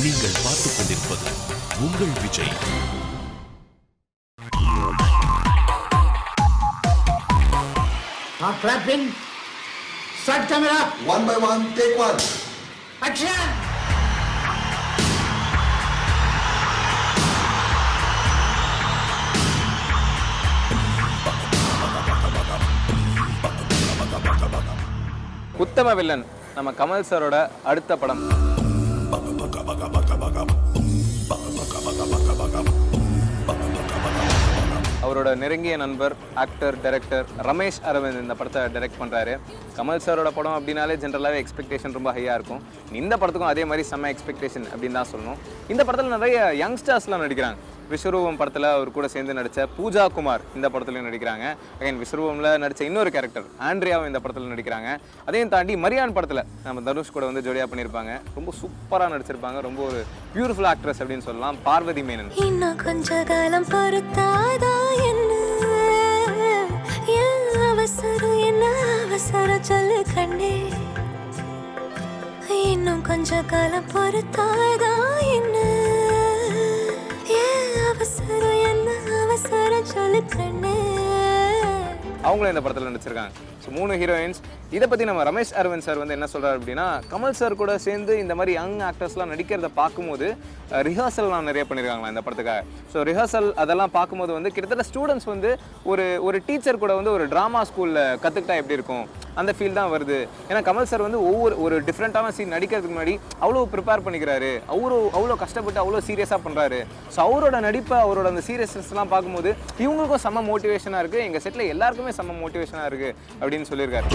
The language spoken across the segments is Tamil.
நீங்கள் பார்த்துக் கொண்டிருப்பது உங்கள் Vijay. Clapping. Start camera. 1 by 1, take 1. Action. Uttama villain நம்ம கமல் சாரோட அடுத்த படம். அவரோட நெருங்கிய நண்பர் ஆக்டர் டைரக்டர் ரமேஷ் அரவிந்த் இந்த படத்தை டைரக்ட் பண்ணுறாரு. கமல் சாரோட படம் அப்படின்னாலே ஜென்ரலாகவே எக்ஸ்பெக்டேஷன் ரொம்ப ஹையாக இருக்கும். இந்த படத்துக்கும் அதே மாதிரி செம்ம எக்ஸ்பெக்டேஷன் அப்படின்னு தான் சொல்லணும். இந்த படத்தில் நிறைய யங்ஸ்டர்ஸ்லாம் நடிக்கிறாங்க. விஸ்வரூபம் படத்தில் அவர் கூட சேர்ந்து நடித்த பூஜா குமார் இந்த படத்துலையும் நடிக்கிறாங்க. அகைன் விஸ்வரூபமில் நடித்த இன்னொரு கேரக்டர் ஆண்ட்ரியாவும் இந்த படத்தில் நடிக்கிறாங்க. அதையும் தாண்டி மரியான் படத்தில் நம்ம தனுஷ் கூட வந்து ஜோடியாக பண்ணியிருப்பாங்க. ரொம்ப சூப்பராக நடிச்சிருப்பாங்க. ரொம்ப ஒரு பியூட்டிஃபுல் ஆக்ட்ரஸ் அப்படின்னு சொல்லலாம். பார்வதி மேனன். இன்னும் கொஞ்ச காலம் பொறுத்தாதா என்ன அவசரம் சொல்லு கண்ணே, இன்னும் கொஞ்ச காலம் பொறுத்தாதா என்ன அவசரம் சொல்லு கண்ணே. அவங்களும் இந்த படத்தில் நடிச்சிருக்காங்க. So 3 heroines. இதை பற்றி நம்ம ரமேஷ் அரவிந்த் சார் வந்து என்ன சொல்கிறார் அப்படின்னா, கமல் சார் கூட சேர்ந்து இந்த மாதிரி யங் ஆக்டர்ஸ்லாம் நடிக்கிறத பார்க்கும்போது ரிஹர்சல்லாம் நிறைய பண்ணியிருக்காங்களா இந்த படத்துக்காக. ஸோ ரிஹர்சல் அதெல்லாம் பார்க்கும்போது வந்து கிட்டத்தட்ட ஸ்டூடெண்ட்ஸ் வந்து ஒரு டீச்சர் கூட வந்து ஒரு ட்ராமா ஸ்கூலில் கற்றுக்கிட்டா எப்படி இருக்கும் அந்த ஃபீல் தான் வருது. ஏன்னா கமல் சார் வந்து ஒரு டிஃப்ரெண்ட்டான சீன் நடிக்கிறதுக்கு முன்னாடி அவ்வளோ ப்ரிப்பேர் பண்ணிக்கிறாரு. அவ்வளோ கஷ்டப்பட்டு அவ்வளோ சீரியஸாக பண்ணுறாரு. ஸோ அவரோட நடிப்பை அவரோட அந்த சீரியஸ்னஸ்லாம் பார்க்கும்போது இவங்களுக்கும் செம்ம மோட்டிவேஷனாக இருக்குது, எங்கள் செட்டில் எல்லாருக்குமே செம்ம மோட்டிவேஷனாக இருக்குது அப்படின்னு சொல்லியிருக்காரு.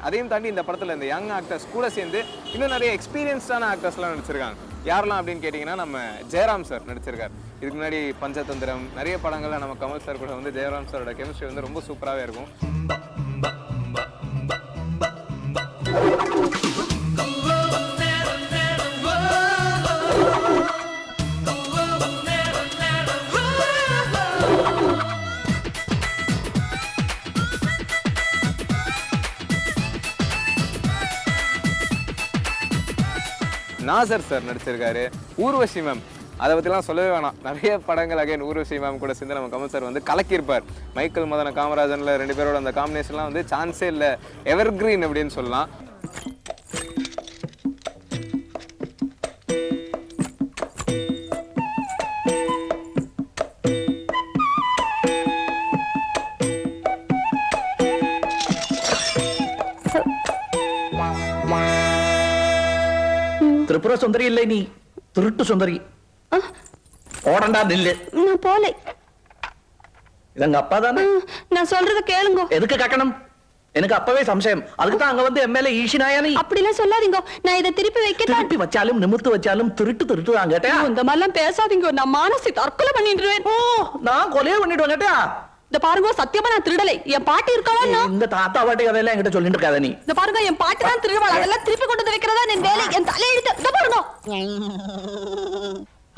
அதையும் தாண்டி இந்த படத்தில் இந்த யங் ஆக்டர்ஸ் கூட சேர்ந்து இன்னும் நிறைய எக்ஸ்பீரியன்ஸ்டான ஆக்டர்ஸ்லாம் நடிச்சிருக்காங்க. யாரெல்லாம் அப்படின்னு கேட்டிங்கன்னா, நம்ம ஜெயராம் சார் நடிச்சிருக்காரு. இதுக்கு முன்னாடி பஞ்சதந்திரம் நிறைய படங்கள்ல நம்ம கமல் சார் கூட வந்து ஜெயராம் சாரோட கெமிஸ்ட்ரி வந்து ரொம்ப சூப்பராகவே இருக்கும். நாசர் சார் நடிச்சிருக்காரு. ஊர்வசி மேம், அதை பற்றிலாம் சொல்லவே வேணாம். நிறைய படங்கள் அகைன் ஊர்வசி மேம் கூட சேர்ந்து நம்ம கமல் சார் வந்து கலக்கியிருப்பார். மைக்கேல் மதன காமராஜனில் 2 பேரோட அந்த காம்பினேஷன்லாம் வந்து சான்ஸே இல்லை, எவர் கிரீன் அப்படின்னு சொல்லலாம். திரிபுர சுந்தரி இல்லை, நீ திருட்டு சுந்தரி. ஓடண்டா நில்லு. நான் போலை. இதங்க அப்பா தானே? நான் சொல்றத கேளுங்க. எதுக்கு கேட்கணும்? எனக்கு அப்பவே சம்சயம். அதுக்கு தான் அங்க வந்து எம்எல்ஏ ஈஷினாயா நீ? அப்படிலாம் சொல்லாதீங்க. நான் இதை திருப்பி வைக்க திருப்பி வச்சாலும் நிமித்து வச்சாலும் திருட்டு தான் கேட்டா. இந்த மாதிரிலாம் பேசாதீங்க. நான் மானசி தற்கொலை பண்ணிடுவேன். ஓ, நான் கொலையே பண்ணிடுவேன் கேட்டா. இந்த பாருங்க, சத்தியமா நான் திருடலை. என் பாட்டி இருக்காளா? இந்த தாத்தா பாட்டி கதையெல்லாம் என்கிட்ட சொல்லிட்டு இருக்காத நீ. இந்த பாருங்க, என் பாட்டி தான் திருடுவாள். அதெல்லாம் திருப்பி கொண்டு வந்து வைக்கிறதா என் வேலை. என் தலை எழுத்து. இந்த பாருங்க,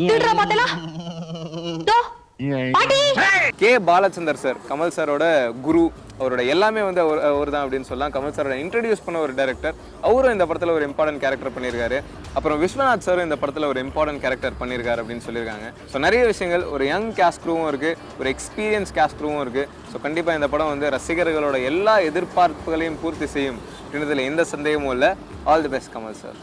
திருடுற பாத்தீங்களா? பாட்டி. கே பாலச்சந்தர் சார் கமல் சாரோட குரு. அவரோட எல்லாமே வந்து அவர் தான் அப்படின்னு சொல்லலாம். கமல் சாரோட இன்ட்ரடியூஸ் பண்ண ஒரு டைரக்டர். அவரும் இந்த படத்தில் ஒரு இம்பார்ட்டன்ட் கேரக்டர் பண்ணியிருக்காரு. அப்புறம் விஸ்வநாத் சாரும் இந்த படத்தில் ஒரு இம்பார்ட்டன்ட் கேரக்டர் பண்ணியிருக்காரு அப்படின்னு சொல்லியிருக்காங்க. ஸோ நிறைய விஷயங்கள், ஒரு யங் கேஸ்ட் க்ரூவும் இருக்குது, ஒரு எக்ஸ்பீரியன்ஸ் கேஸ்ட் க்ரூவும் இருக்குது. ஸோ கண்டிப்பாக இந்த படம் வந்து ரசிகர்களோட எல்லா எதிர்பார்ப்புகளையும் பூர்த்தி செய்யும் அப்படின்றதுல எந்த சந்தேகமும் இல்லை. All the best Kamal sir.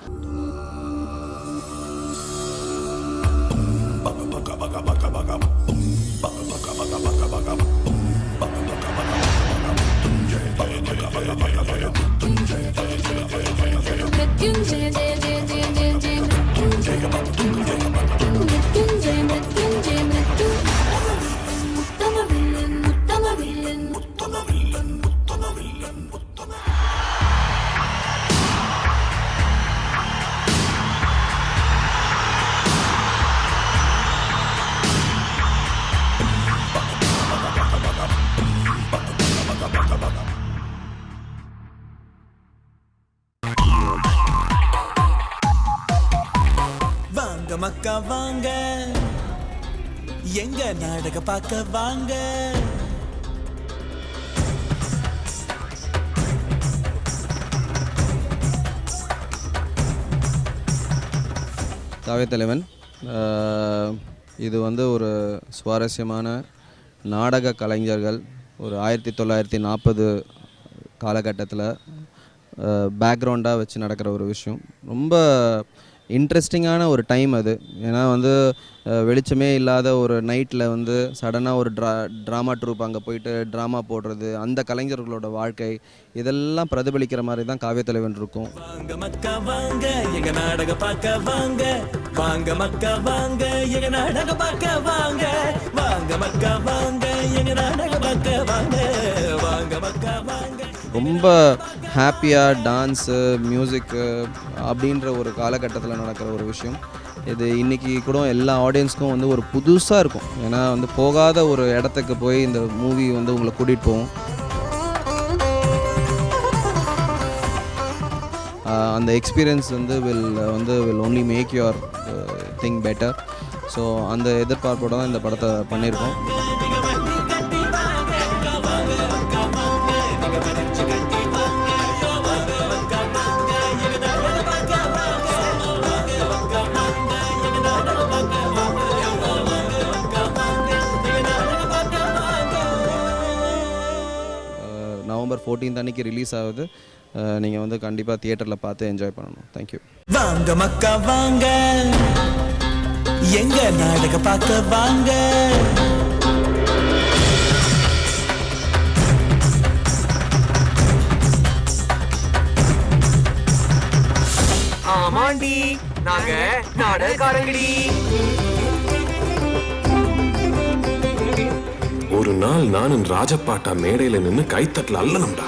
மக்கா வாங்க, எங்க நாடக பார்க்க வாங்க. காவியத்தலைவன் இது வந்து ஒரு சுவாரஸ்யமான நாடக கலைஞர்கள் ஒரு 1940 காலகட்டத்தில் பேக்ரவுண்டாக வச்சு நடக்கிற ஒரு விஷயம். ரொம்ப இன்ட்ரெஸ்டிங்கான ஒரு டைம் அது. ஏன்னா வந்து வெளிச்சமே இல்லாத ஒரு நைட்டில் வந்து சடனாக ஒரு ட்ராமா ட்ரூப் அங்கே போயிட்டு ட்ராமா போடுறது, அந்த கலைஞர்களோட வாழ்க்கை இதெல்லாம் பிரதிபலிக்கிற மாதிரி தான் காவியத்தலைவன் இருக்கும். வாங்க மக்கா வாங்க எங்க நாடக பார்க்க வாங்க, வாங்க மக்கா வாங்க எங்க நாடக பார்க்க வாங்க, வாங்க மக்கா வாங்க எங்க நாடக பார்க்க வாங்க, வாங்க மக்கா வாங்க. ரொம்ப ஹாப்பியாக டான்ஸு மியூசிக்கு அப்படின்ற ஒரு காலகட்டத்தில் நடக்கிற ஒரு விஷயம் இது. இன்றைக்கி கூட எல்லா ஆடியன்ஸ்க்கும் வந்து ஒரு புதுசாக இருக்கும். ஏன்னா வந்து போகாத ஒரு இடத்துக்கு போய் இந்த மூவி வந்து உங்களை கூட்டிகிட்டு போகும். அந்த எக்ஸ்பீரியன்ஸ் வந்து will only make your thing better. So அந்த எதிர்பார்ப்போடு தான் இந்த படத்தை பண்ணியிருக்கோம். நவம்பர் 14 அன்னைக்கு ரிலீஸ் ஆகுது. நீங்கள் வந்து கண்டிப்பாக தியேட்டரில் பார்த்து என்ஜாய் பண்ணணும். தேங்க்யூ. வாங்க மக்கா வாங்க எங்க நாடக பார்க்க வாங்க. ஆமாண்டி, நாங்க நாடகக்காரங்கடி. ஒரு நாள் நானும் ராஜபாட்டா மேடையில நின்னு கைத்தட்டல அல்லணும்டா.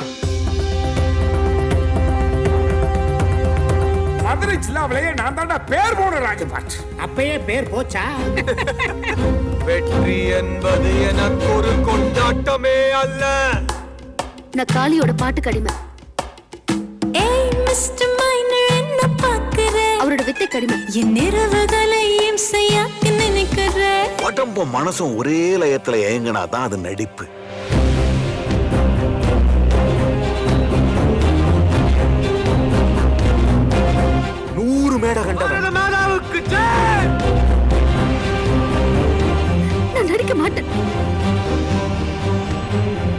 மதுரை ஜில்லாவிலேயே நான் தாண்டா பேர் போன ராஜபாட். அப்பயே பேர் போச்சா? வெற்றி என்பது எனக்கு ஒரு கொண்டாட்டமே அல்ல. நான் காளியோட பாட்டு கடிமை. அவரோட வித்தை கடிமை. என் நிறவுகளையும் செய்யாக்க நினைக்கிற உடம்பும் மனசும் ஒரே லயத்துல ஏங்கினாதான் அது நடிப்பு. மேடை கண்டவன் நான் நடிக்க மாட்டேன்.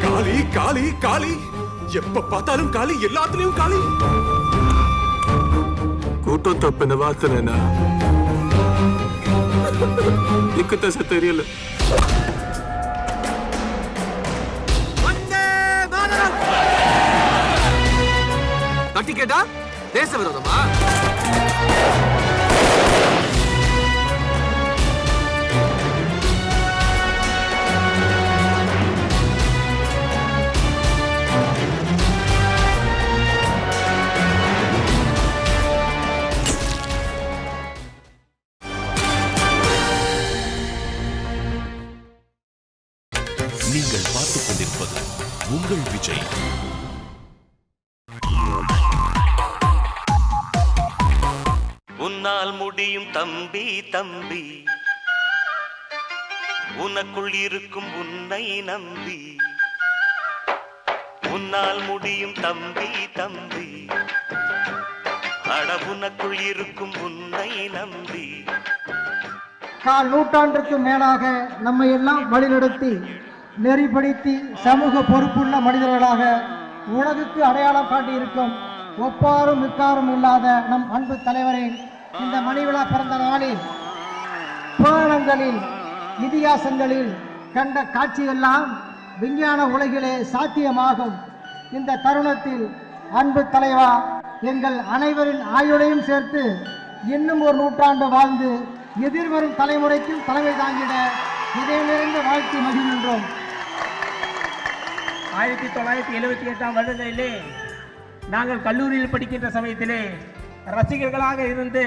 காளி காளி காளி, எப்ப பார்த்தாலும் காளி, எல்லாத்துலயும் காளி. கூட்டம் தப்பின வார்த்தைனா நிக்க தசை தெரியல. தட்டி கேட்டா தேச விரோதமா? நீங்கள் பார்த்துக் கொண்டிருப்பது உங்கள் விஜய். உன்னால் முடியும் தம்பி தம்பி, உனக்குள் இருக்கும் உன்னை நம்பி. உன்னால் முடியும் தம்பி தம்பி, அட உனக்குள் இருக்கும் உன்னை நம்பி. கால் நூற்றாண்டுக்கு மேலாக நம்மை எல்லாம் வழிநடத்தி நெறிப்படுத்தி சமூக பொறுப்புள்ள மனிதர்களாக உலகுக்கு அடையாளம் காட்டியிருக்கும் ஒப்பாரும் மிக்காரும் இல்லாத நம் அன்பு தலைவரை இந்த மணிவிழா பிறந்த நாளில் புராணங்களில் இதிகாசங்களில் கண்ட காட்சியெல்லாம் விஞ்ஞான உலகிலே சாத்தியமாகும். இந்த தருணத்தில் அன்பு தலைவா, எங்கள் அனைவரின் ஆயுளையும் சேர்த்து இன்னும் ஒரு நூற்றாண்டு வாழ்ந்து எதிர்வரும் தலைமுறைக்கும் தலைமை தாங்கிட இதய நிறைந்த வாழ்த்தி மகிழ்கின்றோம். 1978ஆம் வருடத்திலே நாங்கள் கல்லூரியில் படிக்கின்ற சமயத்திலே ரசிகர்களாக இருந்து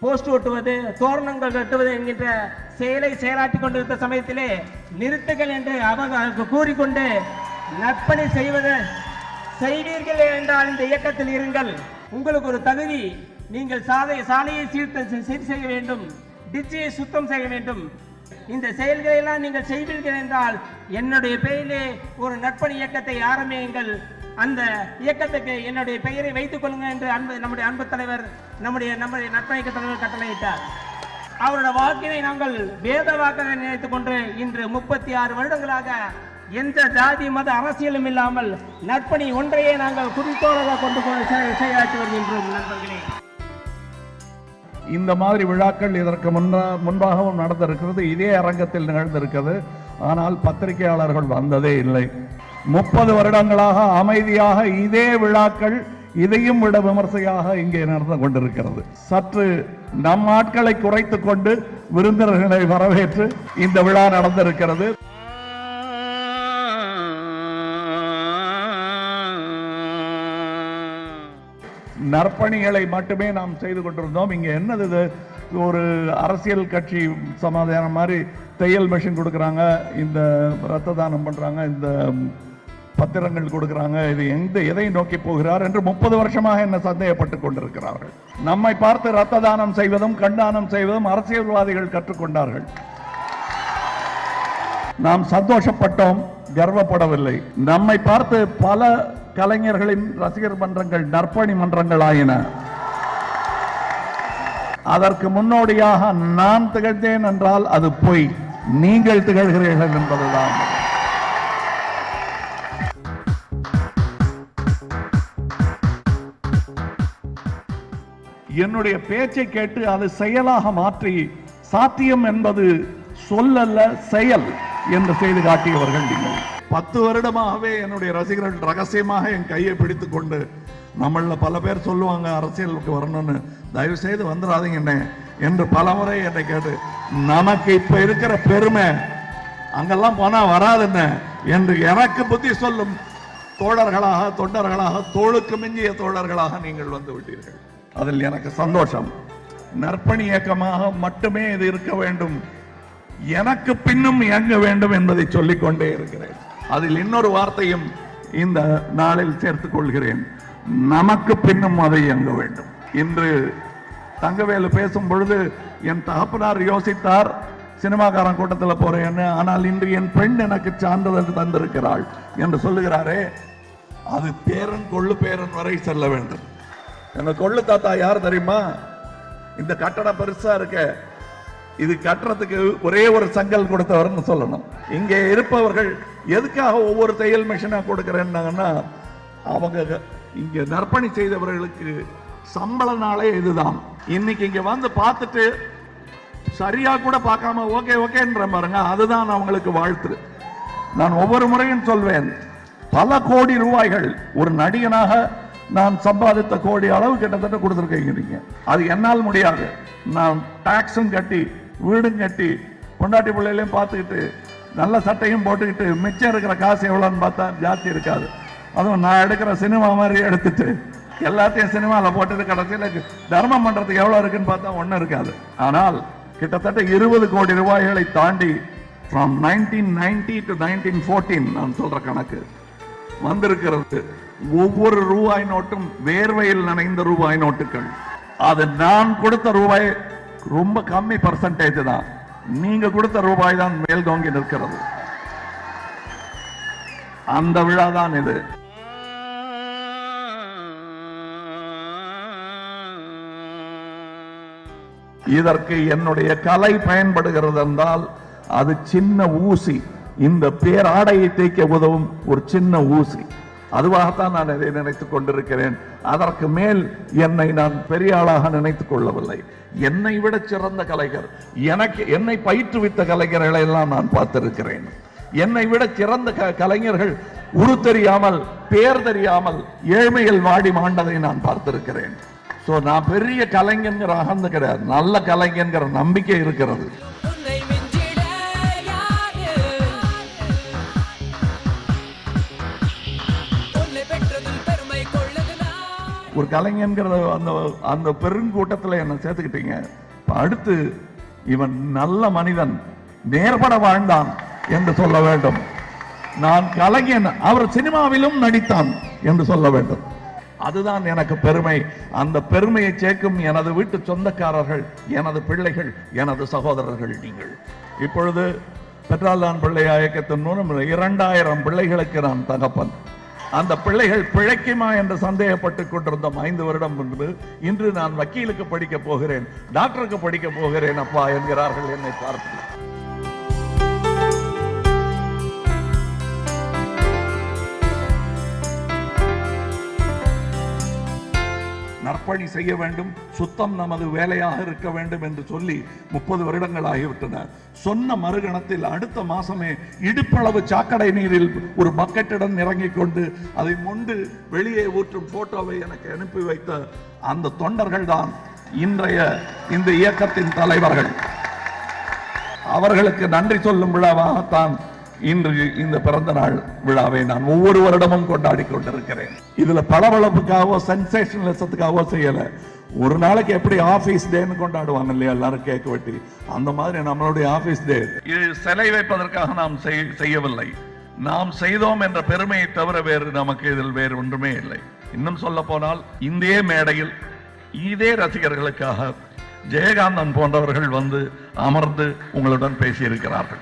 போஸ்ட் ஒட்டுவது, தோரணங்கள் கட்டுவது என்கின்ற செயலை செயலாற்றி கொண்டிருந்த சமயத்திலே நிறுத்துகள் என்று அவர்கள் கூறிக்கொண்டு நற்பணி செய்வீர்கள் என்றால் இந்த இயக்கத்தில் இருங்கள், உங்களுக்கு ஒரு தகுதி, நீங்கள் சாலையை சீர் செய்ய வேண்டும், டிச்சியை சுத்தம் செய்ய வேண்டும், இந்த செயல்களை எல்லாம் நீங்கள் செய்வீர்கள் என்றால் என்னுடைய பெயரிலே ஒரு நற்பணி இயக்கத்தை ஆரம்பியுங்கள், அந்த இயக்கத்துக்கு என்னுடைய பெயரை வைத்துக் கொள்ளுங்க என்று நம்முடைய அன்பு தலைவர் நம்முடைய நட்பு இயக்க தலைவர் கட்டளையிட்டார். அவருடைய வாக்கினை நாங்கள் வேத வாக்காக நினைத்துக் கொண்டு இன்று 36 வருடங்களாக எந்த ஜாதி மத அரசியலும் இல்லாமல் நற்பணி ஒன்றையே நாங்கள் குறிக்கோளாக கொண்டு செயலாற்றி வருகின்றோம். நண்பர்களே, இந்த மாதிரி விழாக்கள் இதற்கு முன்பாகவும் நடந்திருக்கிறது, இதே அரங்கத்தில் நிகழ்ந்திருக்கிறது. ஆனால் பத்திரிகையாளர்கள் வந்ததே இல்லை. 30 வருடங்களாக அமைதியாக இதே விழாக்கள் இதையும் விட விமர்சையாக இங்கே நடந்து கொண்டிருக்கிறது. சற்று நம் ஆட்களை குறைத்துக் கொண்டு விருந்தினர்களை வரவேற்று இந்த விழா நடந்திருக்கிறது. நற்பணிகளை மட்டுமே நாம் செய்து கொண்டிருந்தோம். இங்க என்னது இது, ஒரு அரசியல் கட்சி சமாதானம் மாதிரி தையல் மிஷின் கொடுக்குறாங்க, இந்த ரத்த தானம் பண்றாங்க, இந்த பத்திரங்கள் கொடுக்குறாங்க, இது எதை நோக்கி போகிறார் என்று 30 வருஷமாக என்ன சந்தேகப்பட்டுக் கொண்டிருக்கிறார்கள். நம்மை பார்த்து ரத்த தானம் செய்வதும் கண்தானம் செய்வதும் அரசியல்வாதிகள் கற்றுக்கொண்டார்கள். நாம் சந்தோஷப்பட்டோம், கர்வப்படவில்லை. நம்மை பார்த்து பல கலைஞர்களின் ரசிகர் மன்றங்கள் நற்பணி மன்றங்கள் ஆயின. அதற்கு முன்னோடியாக நான் திகழ்ந்தேன் என்றால் அது பொய், நீங்கள் திகழ்கிறீர்கள் என்பதுதான். என்னுடைய பேச்சை கேட்டு அது செயலாக மாற்றி சாத்தியம் என்பது சொல்லல்ல செயல் என்று செய்து காட்டியவர்கள் நீங்கள். 10 வருடமாகவே என்னுடைய ரசிகர்கள் ரகசியமாக என் கையை பிடித்துக் கொண்டு, நம்மள பல பேர் சொல்லுவாங்க அரசியலுக்கு வரணும்னு, தயவு செய்து வந்துடாதீங்க என்று பலமுறை என்னை கேட்டு, நமக்கு இப்ப இருக்கிற பெருமை அங்கெல்லாம் போனா வராதுன்னு என்று எனக்கு புத்தி சொல்லும் தோழர்களாக, தொண்டர்களாக, தோளுக்கு மிஞ்சிய தோழர்களாக நீங்கள் வந்து விட்டீர்கள். அதில் எனக்கு சந்தோஷம். நற்பணி இயக்கமாக மட்டுமே இது இருக்க வேண்டும், எனக்கு பின்னும் இயங்க வேண்டும் என்பதை சொல்லிக் கொண்டே இருக்கிறேன். அதில் இன்னொரு வார்த்தையும் இந்த நாளில் சேர்த்துக் கொள்கிறேன், நமக்கு பின்னும் அதை இயங்க வேண்டும். இன்று தங்கவேலு பேசும் பொழுது என் தகப்பனார் யோசித்தார் சினிமாக்காரன் கூட்டத்தில் போறேன்னு, ஆனால் இன்று என் பெண் எனக்கு சான்றிதழ் தந்திருக்கிறாள் என்று சொல்லுகிறாரே, அது பேரன் கொள்ளு பேரன் வரை செல்ல வேண்டும். எங்க கொள்ளு தாத்தா யார் தெரியுமா? இந்த கட்டடம் பெருசா இருக்க, இது கட்டுறதுக்கு ஒரே ஒரு செங்கல் கொடுத்தவர்னு சொல்லணும். இங்கே இருப்பவர்கள் எதுக்காக ஒவ்வொரு தையல் மிஷினா கொடுக்கிறேன்னாங்கன்னா, அவங்க இங்க நற்பணி செய்தவர்களுக்கு சம்பள நாளே இதுதான். இன்னைக்கு இங்க வந்து பார்த்துட்டு சரியா கூட பார்க்காம ஓகே ஓகேன்ற பாருங்க, அதுதான் அவங்களுக்கு வாழ்த்து. நான் ஒவ்வொரு முறையும் சொல்வேன், பல கோடி ரூபாய்கள் ஒரு நடிகனாக நான் சம்பாதித்த கோடி அளவு கிட்டத்தட்ட கொடுத்துருக்கீங்க. அது என்னால் முடியாது. நான் டாக்ஸும் கட்டி, வீடும் கட்டி, பொண்டாட்டி பிள்ளைகளையும் பார்த்துக்கிட்டு, நல்ல சட்டையும் போட்டுக்கிட்டு, மிச்சம் இருக்கிற காசு எவ்வளோன்னு பார்த்தா ஜாஸ்தி இருக்காது. அதுவும் நான் எடுக்கிற சினிமா மாதிரி எடுத்துட்டு எல்லாத்தையும் சினிமாவில் போட்டுட்டு கடைசியில் தர்மம் பண்றதுக்கு எவ்வளோ இருக்குன்னு பார்த்தா ஒன்றும் இருக்காது. ஆனால் கிட்டத்தட்ட 20 கோடி ரூபாய்களை தாண்டி from 1990 to 1914 நான் சொல்ற கணக்கு வந்திருக்கிறது. ஒவ்வொரு ரூபாய் நோட்டும் வேர்வையில் நனைந்த ரூபாய் நோட்டுகள். அது நான் கொடுத்த ரூபாய் ரொம்ப கம்மி பர்சன்டேஜ் தான், நீங்க கொடுத்த ரூபாய் தான் மேல் தோங்கி நிற்கிறது. அந்த விழா தான் இது. இதற்கு என்னுடைய கலை பயன்படுகிறது என்றால் அது சின்ன ஊசி, இந்த பேராடையை தேய்க்க உதவும் ஒரு சின்ன ஊசி. அதுவாகத்தான் நான் இதை நினைத்துக் கொண்டிருக்கிறேன். அதற்கு மேல் என்னை நான் பெரிய ஆளாக நினைத்துக் கொள்ளவில்லை. என்னை விட சிறந்த கலைஞர், என்னை பயிற்றுவித்த கலைஞர்களை எல்லாம் நான் பார்த்திருக்கிறேன். என்னை விட சிறந்த கலைஞர்கள் உரு தெரியாமல், பேர் தெரியாமல், ஏழ்மையில் வாடி மாண்டதை நான் பார்த்திருக்கிறேன். சோ நான் பெரிய கலைஞர் அகந்து கிடையாது, நல்ல கலைஞர் நம்பிக்கை இருக்கிறது. ஒரு கலைஞர் அந்த பெருங்கூட்டத்தில் என்ன சேர்த்துக்கிட்டீங்க. அடுத்து இவன் நல்ல மனிதன், நேர்பட வாழ்ந்தான் என்று சொல்ல வேண்டும். நான் கலைஞன், அவர் சினிமாவிலும் நடித்தான் என்று சொல்ல வேண்டும். அதுதான் எனக்கு பெருமை. அந்த பெருமையை சேர்க்கும் எனது வீட்டு சொந்தக்காரர்கள், எனது பிள்ளைகள், எனது சகோதரர்கள் நீங்கள். இப்பொழுது பெற்றால்தான் பிள்ளையா இயக்கத்தின் மூலம் 2000 பிள்ளைகளுக்கு நான் தகப்பன். அந்த பிள்ளைகள் பிழைக்குமா என்று சந்தேகப்பட்டுக் கொண்டிருந்தோம் 5 வருடம் முன்பு. இன்று நான் வக்கீலுக்கு படிக்க போகிறேன், டாக்டருக்கு படிக்க போகிறேன் அப்பா என்கிறார்கள் என்னை பார்த்து. நற்பணி செய்ய வேண்டும், சுத்தம் நமது வேலையாக இருக்க வேண்டும் என்று சொல்லி 30 வருடங்கள் ஆகிவிட்டன. சொன்ன மறுகணத்தில் அடுத்த மாசமே இடுப்பளவு சாக்கடை நீரில் ஒரு பக்கெட்டுடன் இறங்கிக் கொண்டு அதை மொண்டு வெளியே ஊற்றும் போட்டோவை எனக்கு அனுப்பி வைத்த அந்த தொண்டர்கள் தான் இன்றைய இந்த இயக்கத்தின் தலைவர்கள். அவர்களுக்கு நன்றி சொல்லும் விழாவாகத்தான் இன்று இந்த பிறந்த நாள் விழாவை நான் ஒவ்வொரு வருடமும் கொண்டாடி கொண்டிருக்கிறேன். இதுல பளபளப்புக்காகவோ சென்சேஷனலிசத்துக்காகவோ செய்யல. ஒரு நாளைக்கு எப்படி ஆபீஸ் டேன்னு கொண்டாடுவாங்க இல்லையா எல்லாரும் கேக் வெட்டி, அந்த மாதிரி நம்மளுடைய ஆபீஸ் டே. இது சிலை வைப்பதற்காக நாம் செய்யவில்லை, நாம் செய்தோம் என்ற பெருமையை தவிர வேறு நமக்கு இதில் வேறு ஒன்றுமே இல்லை. இன்னும் சொல்ல போனால் இதே மேடையில் இதே ரசிகர்களுக்காக ஜெயகாந்தன் போன்றவர்கள் வந்து அமர்ந்து உங்களுடன் பேசியிருக்கிறார்கள்.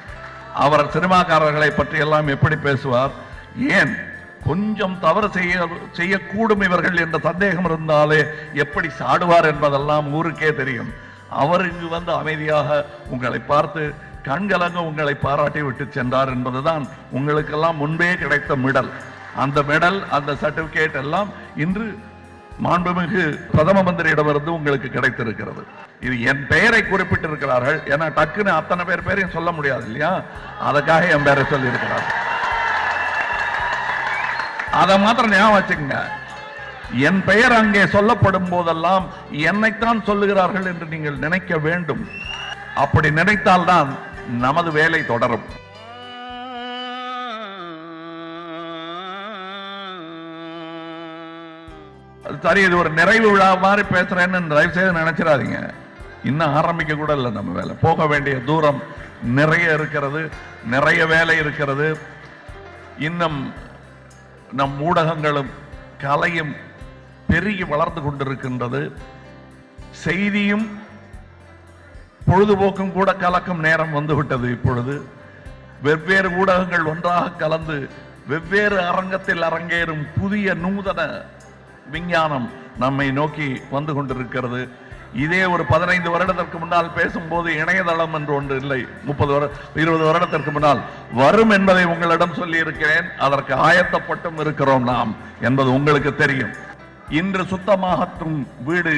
அவர் சினிமாக்காரர்களை பற்றி எல்லாம் எப்படி பேசுவார், ஏன் கொஞ்சம் தவறு செய்யக்கூடும் இவர்கள் என்ற சந்தேகம் இருந்தாலே எப்படி சாடுவார் என்பதெல்லாம் ஊருக்கே தெரியும். அவர் இங்கு வந்து அமைதியாக உங்களை பார்த்து கண்கலங்க உங்களை பாராட்டி விட்டு சென்றார் என்பதுதான் உங்களுக்கெல்லாம் முன்பே கிடைத்த மெடல். அந்த மெடல், அந்த சர்டிபிகேட் எல்லாம் இன்று மாண்புமிகு பிரதம மந்திரியிடமிருந்து உங்களுக்கு கிடைத்திருக்கிறது. இது என் பெயரை குறிப்பிட்டிருக்கிறார்கள், ஏன்னா டக்குன்னு அத்தனை பேரையும் சொல்ல முடியாது இல்லையா, அதுக்காக என் பெயரை சொல்லி இருக்கிறார்கள். அதை மாத்திரம் ஞாபகம் வச்சுக்கங்க. என் பெயர் அங்கே சொல்லப்படும் போதெல்லாம் என்னைத்தான் சொல்லுகிறார்கள் என்று நீங்கள் நினைக்க வேண்டும். அப்படி நினைத்தால்தான் நமது வேலை தொடரும். சரி, இது ஒரு நிறைவு விழா மாதிரி பேசுறேன்னு தயவு செய்து நினைச்சிடாதீங்க. இன்னும் ஆரம்பிக்க கூட இல்லை நம்ம வேலை. போக வேண்டிய தூரம் நிறைய இருக்கிறது, நிறைய வேலை இருக்கிறது. இன்னும் நம் ஊடகங்களும் கலையும் பெருகி வளர்ந்து கொண்டிருக்கின்றது. செய்தியும் பொழுதுபோக்கும் கூட கலக்கும் நேரம் வந்துவிட்டது. இப்பொழுது வெவ்வேறு ஊடகங்கள் ஒன்றாக கலந்து வெவ்வேறு அரங்கத்தில் அரங்கேறும் புதிய நூதன விஞ்ஞானம் நம்மை நோக்கி வந்து கொண்டிருக்கிறது. இதே ஒரு 15 வருடத்திற்கு முன்னால் பேசும்போது இணையதளம் என்று ஒன்று இல்லை. 20 வருடத்திற்கு முன்னால் வரும் என்பதை உங்களிடம் சொல்லி இருக்கிறேன். அதற்கு ஆயத்தப்பட்டும் இருக்கிறோம் நாம் என்பது உங்களுக்கு தெரியும். இன்று சுத்தமாகும் வீடு,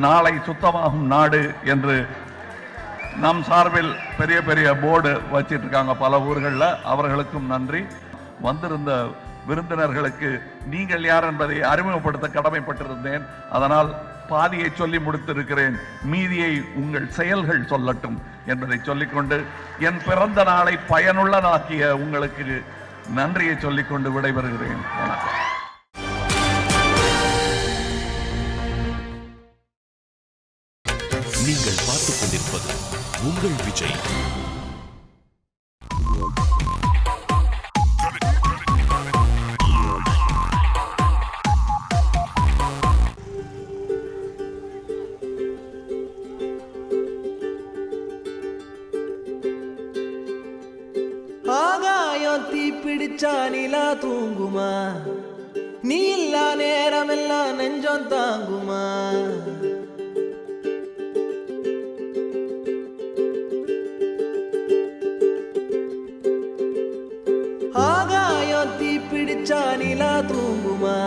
நாளை சுத்தமாகும் நாடு என்று நம் சார்பில் பெரிய பெரிய போர்டு வச்சிட்டு இருக்காங்க பல ஊர்களில். அவர்களுக்கும் நன்றி. வந்திருந்த விருந்தினர்களுக்கு நீங்கள் யார் என்பதை அறிமுகப்படுத்த கடமைப்பட்டிருந்தேன். அதனால் பாதியை சொல்லி முடித்திருக்கிறேன். மீதியை உங்கள் செயல்கள் சொல்லட்டும் என்பதை சொல்லிக்கொண்டு என் பிறந்த நாளை பயனுள்ளதாக்கிய உங்களுக்கு நன்றியை சொல்லிக்கொண்டு விடைபெறுகிறேன். வணக்கம். நீங்கள் பார்த்துக் கொண்டிருப்பது உங்கள் விஜய். ஆகாயம் தீப்பிடிச்சா நிலா தூங்குமா, நீ இல்லா நேரமெல்லாம் நெஞ்சம் தாங்குமா. ஆகாயம் தீப்பிடிச்சா நிலா தூங்குமா,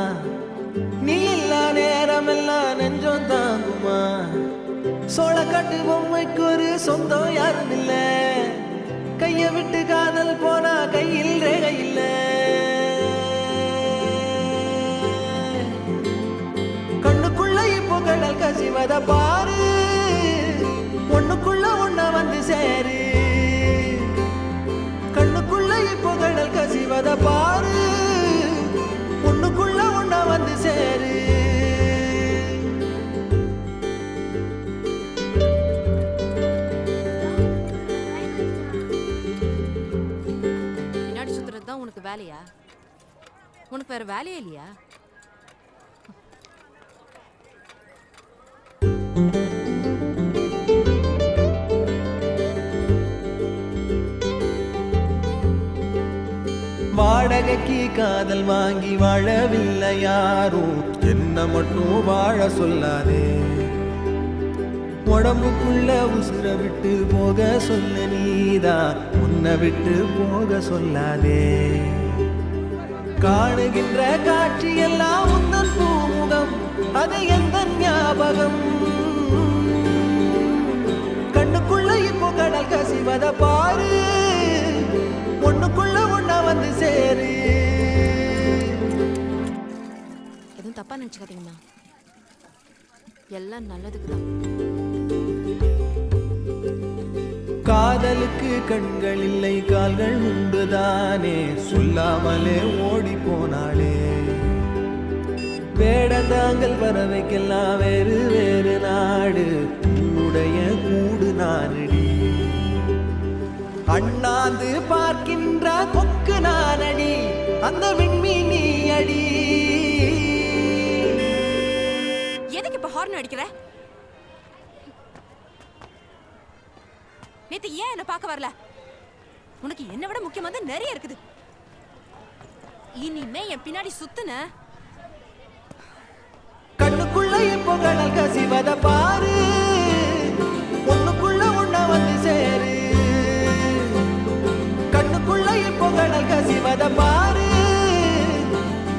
நீ இல்லா நேரமெல்லாம் நெஞ்சம் தாங்குமா. சோளக்காட்டு பொம்மைக்கு ஒரு சொந்தம் யாரும் இல்ல, கைய விட்டு காதல் போனா கையில் ரேகை இல்ல. கண்ணுக்குள்ள இப்போ கடல் கசிவத பாரு, ஒண்ணுக்குள்ள ஒண்ண வந்து சேரு. கண்ணுக்குள்ள இப்போ கடல் கசிவத பாரு, ஒண்ணுக்குள்ள ஒண்ண வந்து சேரு. உனக்கு வேலையா? உனக்கு வேற வேலையே இல்லையா? வாட வாடகைக்கு காதல் வாங்கி வாழவில்லை யாரும், என்ன மட்டும் வாழ சொல்லாதே. உடம்புக்குள்ள உசுர விட்டு போக சொன்ன நீதான், உன்னை விட்டு போக சொல்லாதே. காணுகின்ற காட்சி எல்லாம் உந்தன் பூமுகம், அது எந்த ஞாபகம். கண்ணுக்குள்ள இப்போ கடல் கசிவத பாரு, ஒண்ணுக்குள்ள ஒண்ணா வந்து சேரு. எதுவும் தப்பா நினைச்சுக்காதீங்கண்ணா, எல்லாம் நல்லதுக்கு தான். காதலுக்கு கண்கள் இல்லை கால்கள் உண்டுதானே, சொல்லாமலே ஓடி போனாளே. வேடந்தாங்கள் பறவைக்கெல்லாம் வேறு வேறு நாடு, உன்னுடைய கூடு நானடி. அண்ணாந்து பார்க்கின்ற கொக்கு நானடி, அந்த விண்மீன் நீ அடி. எதுக்கு இப்ப ஹார்ன் அடிக்கிற? நேத்து ஏன் என்ன பார்க்க வரல? உனக்கு என்ன விட முக்கியமானது நிறைய இருக்குது. இனிமே என் பின்னாடி சுத்துன. கண்ணுக்குள்ள இப்போ கடல் கசிவத பாரு, ஒண்ணுக்குள்ள ஒண்ணா வந்து சேரு. கண்ணுக்குள்ள இப்போ கடல் கசிவத பாரு,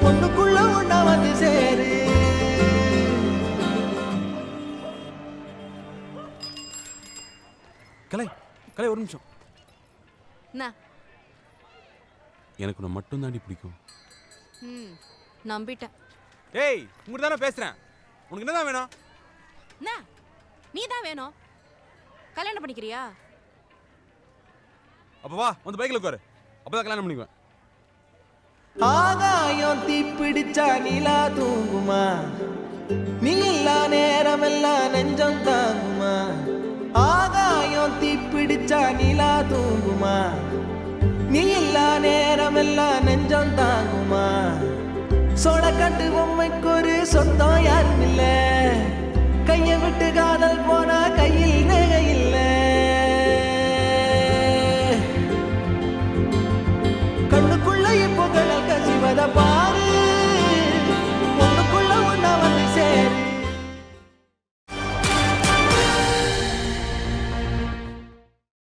ஒண்ணுக்குள்ள ஒண்ணா வந்து சேரு. கலை ஒரு நிமிஷம். எனக்கு உன்னை மட்டும் தாண்டி பிடிக்கும். நம்பிட்டேன். ஏய், உங்ககிட்ட தானே பேசுறேன். உனக்கு என்னதான் வேணும்? நீ தான் வேணும். கல்யாணம் பண்ணிக்கிறியா? அப்ப வா, வந்து பைக்ல உட்காரு. அப்பதான் கல்யாணம் பண்ணிக்குவேன். ஆகாயம் தீப்பிடிச்சா நிலா தூங்குமா, நீ இல்லா நேரம் எல்லாம் நெஞ்சம் தாங்குமா. ஆகாயம் தீப்பிடிச்சா நிலா தூங்குமா, நீ இல்லா நேரம் எல்லாம் நெஞ்சம் தாங்குமா. சோழக்கட்டு பொம்மைக்கு ஒரு சொந்தம் யாரும் இல்லை.